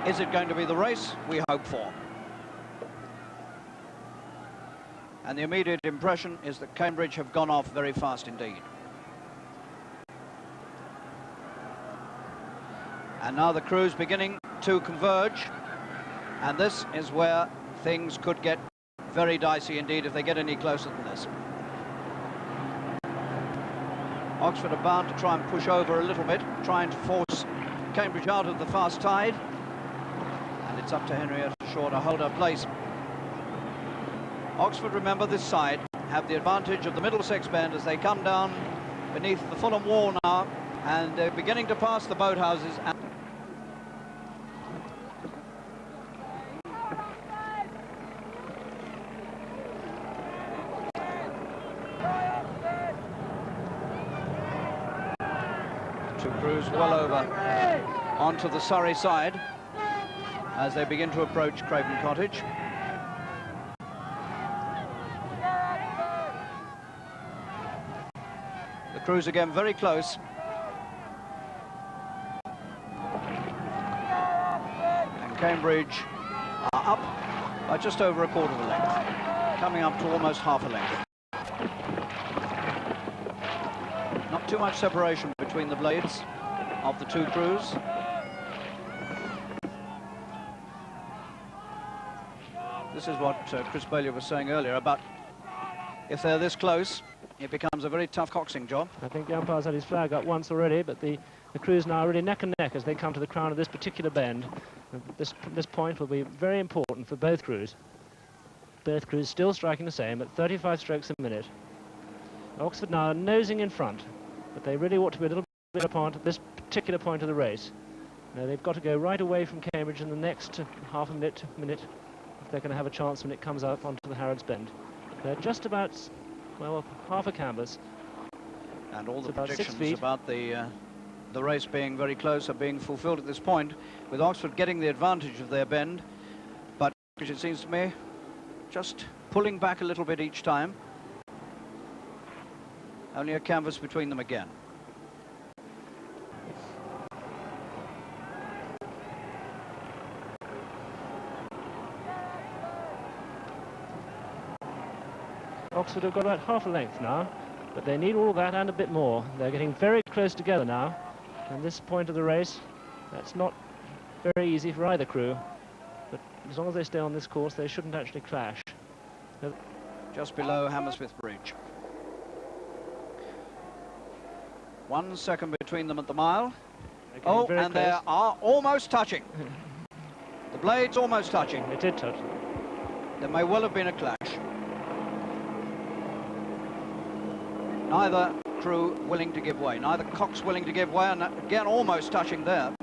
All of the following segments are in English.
Is it going to be the race we hope for? And the immediate impression is that Cambridge have gone off very fast indeed. And now the crew's beginning to converge, and this is where things could get very dicey indeed if they get any closer than this. Oxford are bound to try and push over a little bit, trying to force Cambridge out of the fast tide, and it's up to Henrietta Shaw to hold her place. Oxford, remember, this side have the advantage of the Middlesex bend as they come down beneath the Fulham wall now, and they're beginning to pass the boathouses. Two crews well over onto the Surrey side as they begin to approach Craven Cottage. The crews again very close. And Cambridge are up by just over a quarter of a length, coming up to almost half a length. Not too much separation between the blades of the two crews. This is what Chris Bailey was saying earlier about if they're this close, it becomes a very tough coxing job. I think the umpire's had his flag up once already, but the crews now are really neck and neck as they come to the crown of this particular bend. This point will be very important for both crews. Both crews still striking the same at 35 strokes a minute. Oxford now nosing in front, but they really ought to be a little bit apart at this particular point of the race. Now they've got to go right away from Cambridge in the next half a minute if they're going to have a chance when it comes up onto the Harrods Bend. They're just about, well, half a canvas. And all the predictions about the race being very close are being fulfilled at this point, with Oxford getting the advantage of their bend, but it seems to me just pulling back a little bit each time. Only a canvas between them again. Oxford have got about half a length now, but they need all that and a bit more. They're getting very close together now, and this point of the race, that's not very easy for either crew, but as long as they stay on this course, they shouldn't actually clash. Just below Hammersmith Bridge. 1 second between them at the mile. Oh, and they are almost touching. The blades almost touching. They did touch. There may well have been a clash. Neither crew willing to give way, neither cox willing to give way, and again almost touching there.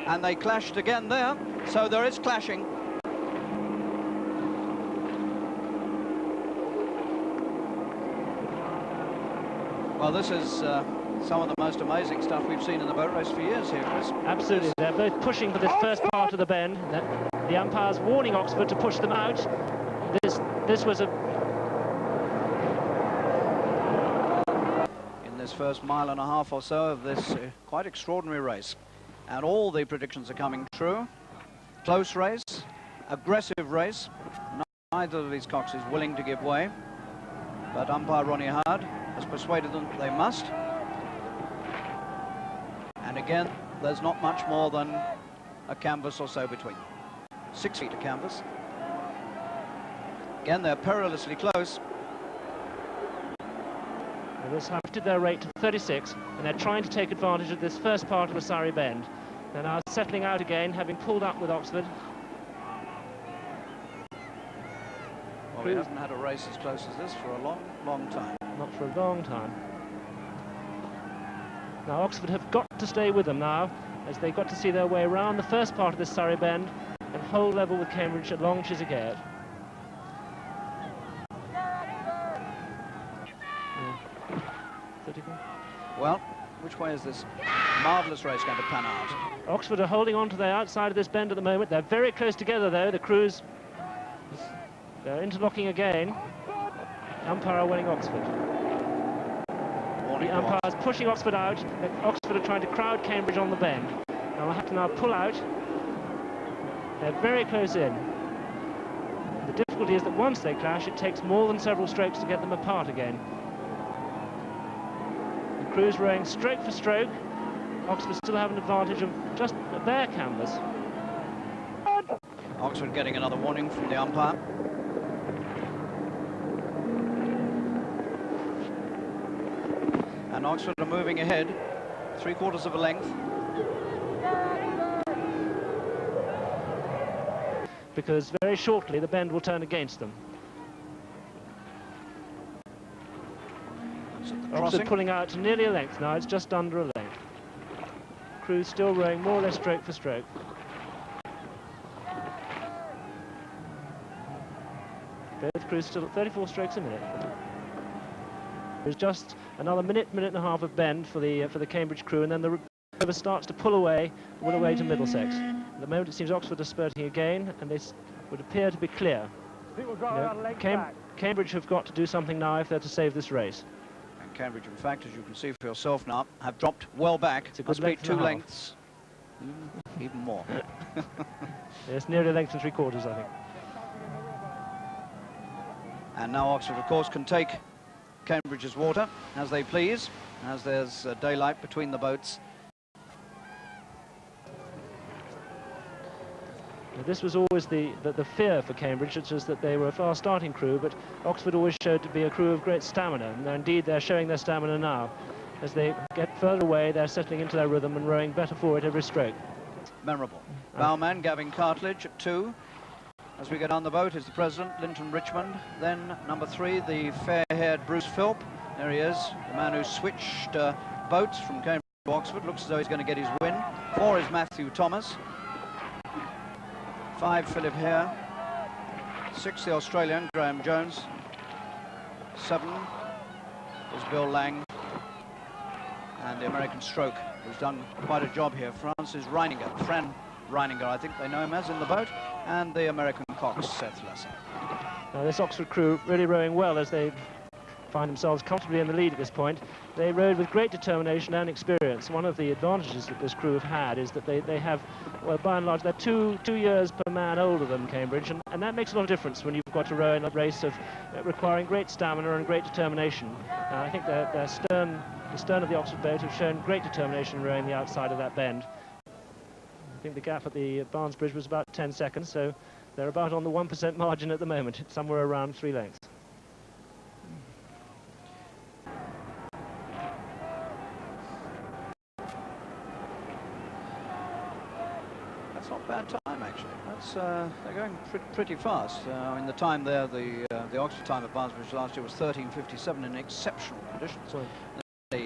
And they clashed again there, so there is clashing. Well, this is some of the most amazing stuff we've seen in the boat race for years here, Chris. Absolutely, they're both pushing for this first part of the bend. The umpire's warning Oxford to push them out. This was this first mile and a half or so of this quite extraordinary race, and all the predictions are coming true. Close race, aggressive race. Neither of these cocks is willing to give way, but umpire Ronnie Howard has persuaded them that they must. And again, there's not much more than a canvas or so between them. 6 feet of canvas. Again, they're perilously close. They've lifted their rate to 36, and they're trying to take advantage of this first part of the Surrey Bend. They're now settling out again, having pulled up with Oxford. Well, we haven't had a race as close as this for a long, long time. Not for a long time. Now Oxford have got to stay with them now, as they've got to see their way around the first part of this Surrey Bend and hold level with Cambridge along Chiswick. Well, which way is this marvellous race going to pan out? Oxford are holding on to the outside of this bend at the moment. They're very close together, though. The crews, they're interlocking again. The umpire winning Oxford. The umpire's pushing Oxford out. Oxford are trying to crowd Cambridge on the bend. Now they'll have to now pull out They're very close in. The difficulty is that once they clash, it takes more than several strokes to get them apart again. The crews rowing stroke for stroke. Oxford still have an advantage of just their canvas. Oxford getting another warning from the umpire. And Oxford are moving ahead, 3/4 of a length. Because very shortly the bend will turn against them. Oxford pulling out to nearly a length now, it's just under a length. Crews still rowing more or less stroke for stroke. Both crews still at 34 strokes a minute. There's just another minute and a half of bend for the Cambridge crew, and then the river starts to pull away to Middlesex. At the moment it seems Oxford are spurting again, and they would appear to be clear. Cambridge have got to do something now if they're to save this race. And Cambridge, in fact, as you can see for yourself now, have dropped well back. It's a good Must be length 2 lengths. Even more. Yes, nearly a length and 3/4, I think. And now Oxford, of course, can take Cambridge's water as they please, as there's daylight between the boats. Now, this was always the fear for Cambridge, which is that they were a fast-starting crew, but Oxford always showed to be a crew of great stamina, and indeed they're showing their stamina now. As they get further away, they're settling into their rhythm and rowing better for it every stroke. Memorable. Bowman Gavin Cartledge at 2. As we get on the boat is the president, Linton Richmond. Then number 3, the fair-haired Bruce Philp. There he is, the man who switched boats from Cambridge to Oxford. Looks as though he's going to get his win. 4 is Matthew Thomas. 5, Philip Hare. 6, the Australian, Graham Jones. 7 is Bill Lang. And the American stroke, who's done quite a job here. Francis Reininger, Fran Reininger, I think they know him as, in the boat. And the American cox, Seth Lesser. Now this Oxford crew really rowing well as they find themselves comfortably in the lead at this point. They rowed with great determination and experience. One of the advantages that this crew have had is that they have, well, by and large, they're two years per man older than Cambridge, and that makes a lot of difference when you've got to row in a race of requiring great stamina and great determination. I think the stern of the Oxford boat have shown great determination in rowing the outside of that bend. I think the gap at the Barnes Bridge was about 10 seconds, so they're about on the 1% margin at the moment. It's somewhere around 3 lengths. That's not bad time, actually. That's they're going pretty fast. I mean, the time there, the Oxford time at Barnes Bridge last year was 13:57 in exceptional conditions.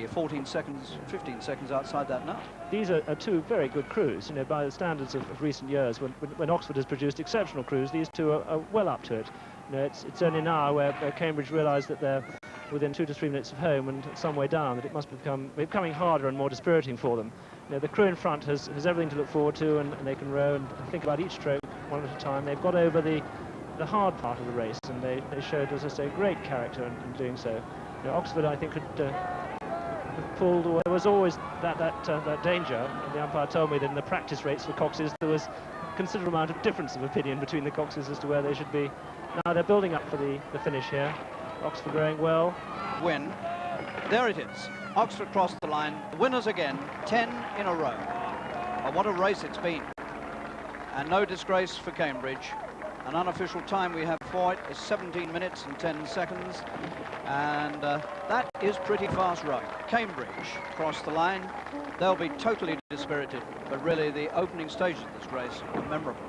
14 seconds, 15 seconds outside that now. These are 2 very good crews, you know, by the standards of recent years. When Oxford has produced exceptional crews, these 2 are well up to it. You know, it's only now where Cambridge realise that they're within 2 to 3 minutes of home and some way down that it must be becoming harder and more dispiriting for them. You know, the crew in front has everything to look forward to, and they can row and think about each stroke one at a time. They've got over the hard part of the race, and they showed, as I say, great character in doing so. You know, Oxford, I think, could pulled. There was always that danger. The umpire told me that in the practice race for coxes there was a considerable amount of difference of opinion between the coxes as to where they should be. Now they're building up for the finish here. Oxford rowing well. Win. There it is. Oxford crossed the line. Winners again. 10 in a row. Oh, what a race it's been. And no disgrace for Cambridge. An unofficial time we have for it is 17 minutes and 10 seconds. And that is pretty fast rowing. Cambridge crossed the line. They'll be totally dispirited, but really the opening stages of this race were memorable.